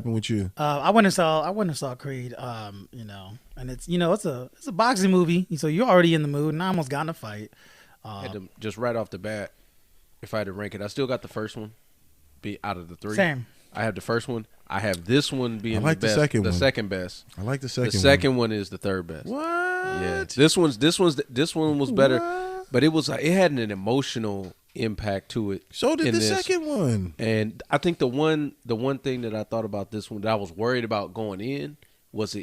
With you? I went and saw Creed. And it's it's a boxing movie, so you're already in the mood, and I almost got in a fight. Just right off the bat, if I had to rank it, I still got the first one be out of the three. Same. I have the first one. I have this one being like the best, the second best. I like the second. The second one is the third best. What? Yeah, this one was better, What? but it had an emotional impact to it. So did the second one. And I think the one thing that I thought about this one that I was worried about going in was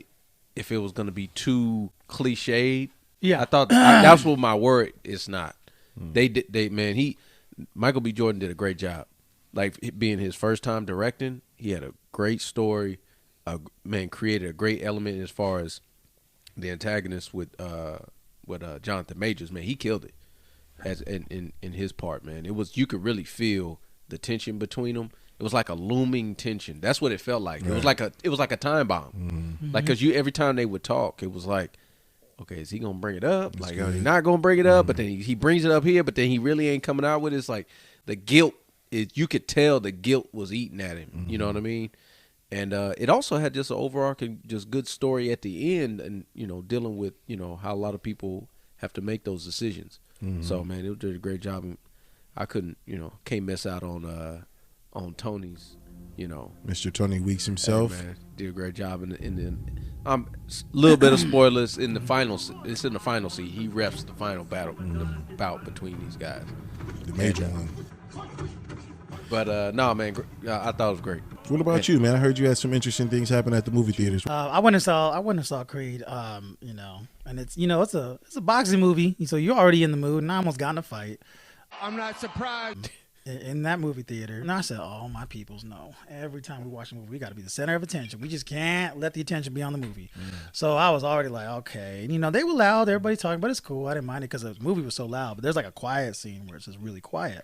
if it was going to be too cliched. Yeah, I thought that's what my worry. It's not. Michael B. Jordan did a great job. Like, it being his first time directing, he had a great story. Created a great element as far as the antagonist with Jonathan Majors. Man, he killed it as in his part. Man, you could really feel the tension between them. It was like a looming tension. That's what it felt like. Right. It was like a time bomb. Mm-hmm. Like, because every time they would talk, it was like, okay, is he gonna bring it up? That's like, are he not gonna bring it up? But then he brings it up here, but then he really ain't coming out with it. It's like the guilt. You could tell the guilt was eating at him. Mm-hmm. You know what I mean? And it also had just an overarching, just good story at the end, and dealing with how a lot of people have to make those decisions. Mm-hmm. So man, it did a great job. And I can't miss out on Tony's. Mr. Tony Weeks himself. Hey, man, did a great job in the little bit of spoilers in the final. It's in the final scene. He refs the final battle, the bout between these guys. The major one. But no, man, I thought it was great. What about you, man? I heard you had some interesting things happen at the movie theaters. I went and saw Creed. And it's it's a boxing movie, so you're already in the mood, and I almost got in a fight. I'm not surprised. In that movie theater, and I said, "Oh, my peoples know. Every time we watch a movie, we got to be the center of attention. We just can't let the attention be on the movie." So I was already like, "Okay." And, they were loud, everybody talking, but it's cool. I didn't mind it because the movie was so loud. But there's like a quiet scene where it's just really quiet,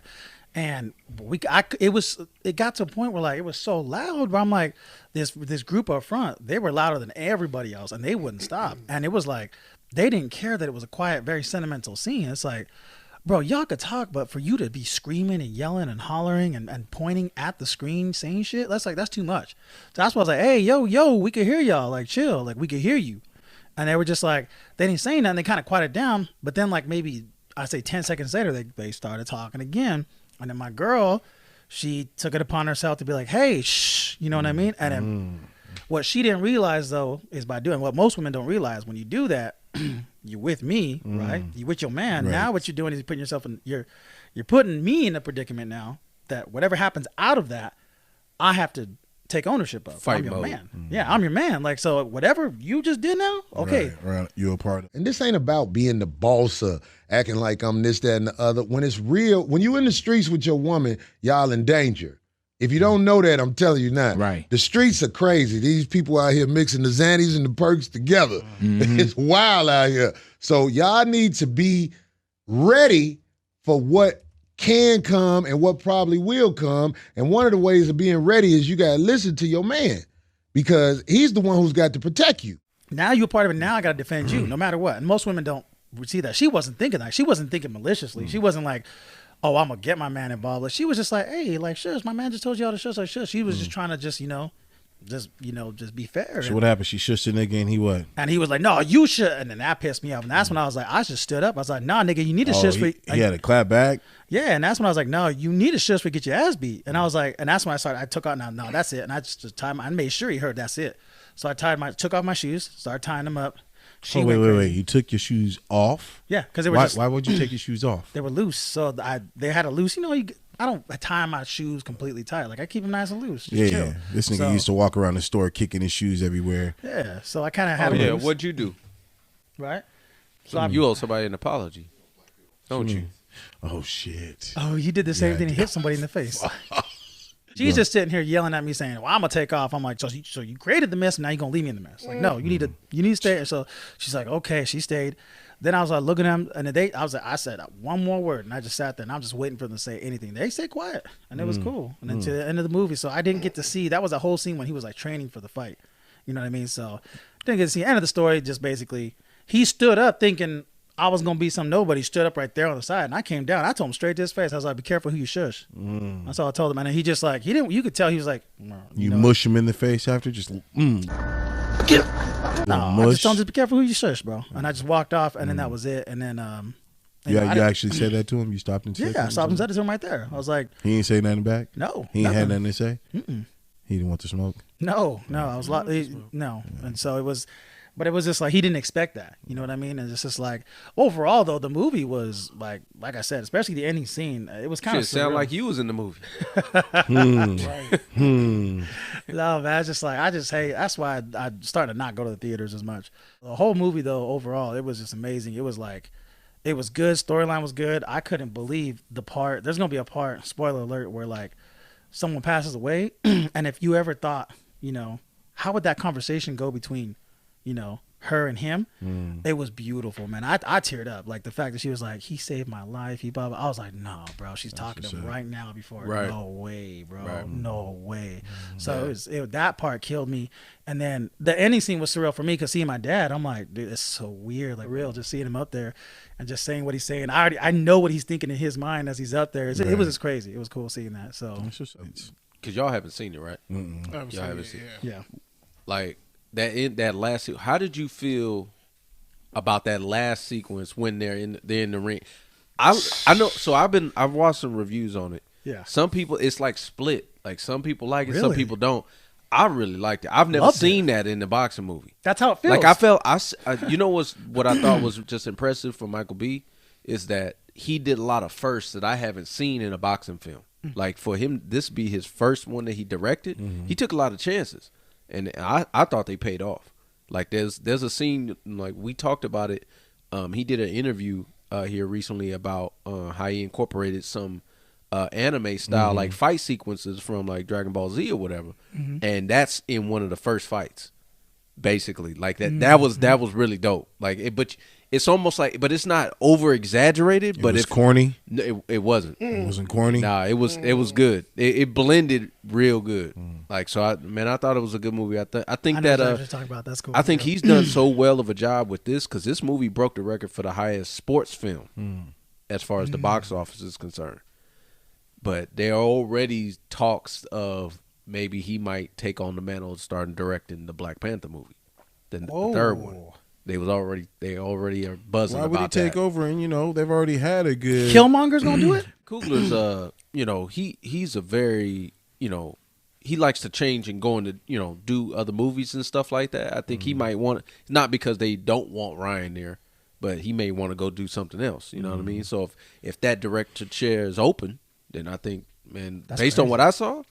and it got to a point where like it was so loud, but I'm like, this group up front, they were louder than everybody else, and they wouldn't stop. And it was like they didn't care that it was a quiet, very sentimental scene. It's like, bro, y'all could talk, but for you to be screaming and yelling and hollering and pointing at the screen saying shit, that's too much. So that's why I was like, hey, yo, we could hear y'all. Like, chill. Like, we could hear you. And they were just like, they didn't say nothing. They kind of quieted down. But then, like, maybe, I say 10 seconds later, they started talking again. And then my girl, she took it upon herself to be like, hey, shh. You know what I mean? And then what she didn't realize, though, is by doing what most women don't realize, when you do that, you're with me, right? You're with your man. Right. Now what you're doing is you're putting yourself in, you're putting me in a predicament now that whatever happens out of that, I have to take ownership of. Fight I'm your mode. man. Yeah, I'm your man. Like, so whatever you just did now, okay. Right. You're a part of it. And this ain't about being the boss or acting like I'm this, that, and the other. When it's real, when you in the streets with your woman, y'all in danger. If you don't know that, I'm telling you now. Right. The streets are crazy. These people out here mixing the Xannies and the perks together. Mm-hmm. It's wild out here. So y'all need to be ready for what can come and what probably will come. And one of the ways of being ready is you got to listen to your man, because he's the one who's got to protect you. Now you're part of it. Now I got to defend you no matter what. And most women don't see that. She wasn't thinking that. She wasn't thinking maliciously. She wasn't like, oh, I'm going to get my man involved. Like, she was just like, hey, like, shush, my man just told you all to shush, like, shush. She was just trying to just be fair. So what happened? She shushed the nigga and he what? And he was like, no, you should. And then that pissed me off. And that's when I was like, I just stood up. I was like, nah, nigga, you need to shush. He had a clap back? Yeah, and that's when I was like, no, you need to shush, get your ass beat. And I was like, and that's when I took out, no, that's it. And I just tied I made sure he heard that's it. So I took off my shoes, started tying them up. Wait. You took your shoes off? Yeah, because they were why would you take your shoes off? They were loose. So they had a loose, I don't tie my shoes completely tight. Like, I keep them nice and loose. Just chill. Yeah. This nigga used to walk around the store kicking his shoes everywhere. Yeah. So I kind of had them loose. What'd you do? Right? So you owe somebody an apology, don't you? Oh, shit. Oh, you did the same thing and hit somebody in the face. She's just sitting here yelling at me saying, well, I'm going to take off. I'm like, so you created the mess and now you're going to leave me in the mess. Like, no, you need to stay. So she's like, okay. She stayed. Then I was like looking at him, and I said one more word, and I just sat there, and I'm just waiting for them to say anything. They stayed quiet, and it was cool. And then to the end of the movie, so I didn't get to see, that was a whole scene when he was like training for the fight. You know what I mean? So didn't get to see the end of the story. Just basically, he stood up thinking, I was gonna be some nobody, stood up right there on the side, and I came down. I told him straight to his face. I was like, "Be careful who you shush." That's all I told him, and then he just like he didn't. You could tell he was like, You mush him in the face after, just Get no, I just told him, just be careful who you shush, bro. And I just walked off, and then that was it. And then you actually said that to him. You stopped and said, yeah, I stopped and said it to him right there. I was like, he ain't say nothing back. No, he ain't nothing. had nothing to say. Mm-mm. He didn't want to smoke. No. I was like, no, and so it was. But it was just like he didn't expect that. You know what I mean? And it's just like overall though, the movie was like I said, especially the ending scene, it was kind of sound like you was in the movie. No, man, I just hate. That's why I started to not go to the theaters as much. The whole movie though, overall, it was just amazing. It was like, it was good. Storyline was good. I couldn't believe the part. There's gonna be a part, spoiler alert, where like someone passes away, and if you ever thought, how would that conversation go between, her and him? It was beautiful, man. I teared up. Like the fact that she was like, he saved my life. He blah, blah. I was like, no, bro. She's talking to him right now before. Right. No way, bro. Right. No way. So that part killed me. And then the ending scene was surreal for me because seeing my dad, I'm like, dude, it's so weird. Like real, just seeing him up there and just saying what he's saying. I know what he's thinking in his mind as he's up there. It was just crazy. It was cool seeing that. So Because y'all haven't seen it, right? Y'all haven't seen it. Yeah. Like that last. How did you feel about that last sequence when they're in the ring? I know. So I've watched some reviews on it. Yeah. Some people, it's like split. Like some people like it, some Really? people don't. I really liked it. I've never Loved seen that in the boxing movie. That's how it feels. Like I felt, you know what I thought was just impressive for Michael B. is that he did a lot of firsts that I haven't seen in a boxing film. Like for him, this be his first one that he directed. He took a lot of chances, and I thought they paid off. Like there's a scene, like we talked about it. He did an interview here recently about how he incorporated some anime style like fight sequences from like Dragon Ball Z or whatever, and that's in one of the first fights. Basically, like that was really dope. Like but it's almost like, but it's not over exaggerated. But it's corny. It wasn't. It wasn't corny. Nah, it was good. It blended real good. Like so, I thought it was a good movie. I think I know that what you're talking about. That's cool. I think he's done so well of a job with this because this movie broke the record for the highest sports film as far as the box office is concerned. But there are already talks of maybe he might take on the mantle of starting directing the Black Panther movie, the third one. They already are buzzing Why about would he take that. over? And they've already had a good Killmonger's gonna do it. Coogler's he's a very he likes to change and go into do other movies and stuff like that. I think he might want, not because they don't want Ryan there, but he may want to go do something else. You know what I mean? So if that director chair is open, then I think, man, That's based on crazy. what I saw,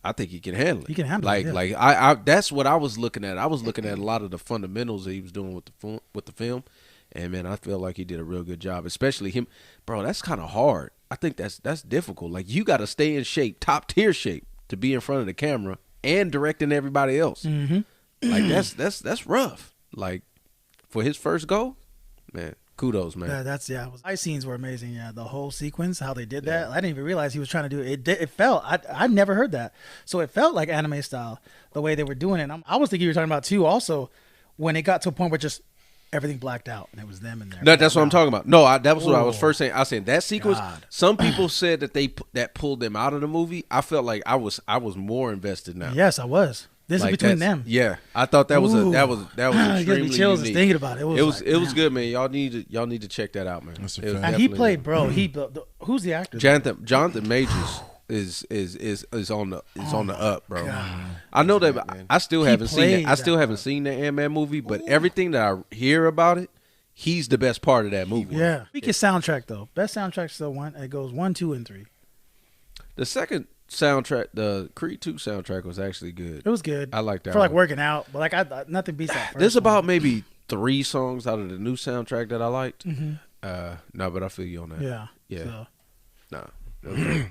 I think he can handle it. He can handle it, yeah. Like I that's what I was looking at. I was looking at a lot of the fundamentals that he was doing with the film, and man, I feel like he did a real good job. Especially him, bro. That's kind of hard. I think that's difficult. Like you got to stay in shape, top tier shape, to be in front of the camera and directing everybody else. Like that's rough. Like for his first go, man. Kudos, man. Fight scenes were amazing. Yeah, the whole sequence, how they did that. I didn't even realize he was trying to do it. It felt, I never heard that. So it felt like anime style, the way they were doing it. I was thinking you were talking about too, also, when it got to a point where just everything blacked out and it was them in there. No, that's what I'm talking about. No, that was what I was first saying. I was saying that sequence, God. some people said that pulled them out of the movie. I felt like I was more invested now. Yes, I was. This Like is between that's- them. Yeah, I thought that was Ooh. that was It gives extremely me chills just unique. thinking about it. It was like, good, man. Y'all need to check that out, man. That's a It was fact. And he definitely- played, bro. Who's the actor? Jonathan Majors is on the up, bro. I know that I still haven't seen it. played I still that haven't seen the Ant-Man movie, but everything that I hear about it, he's the best part of that movie. Yeah. Speaking of soundtrack, though, best soundtrack still one. It goes 1, 2, and 3. The second soundtrack, the Creed 2 soundtrack, was actually good. It was good. I like that for like one. working out, but like nothing beats that. There's first about one. maybe 3 songs out of the new soundtrack that I liked. No, but I feel you on that. Yeah. Yeah. So. Nah.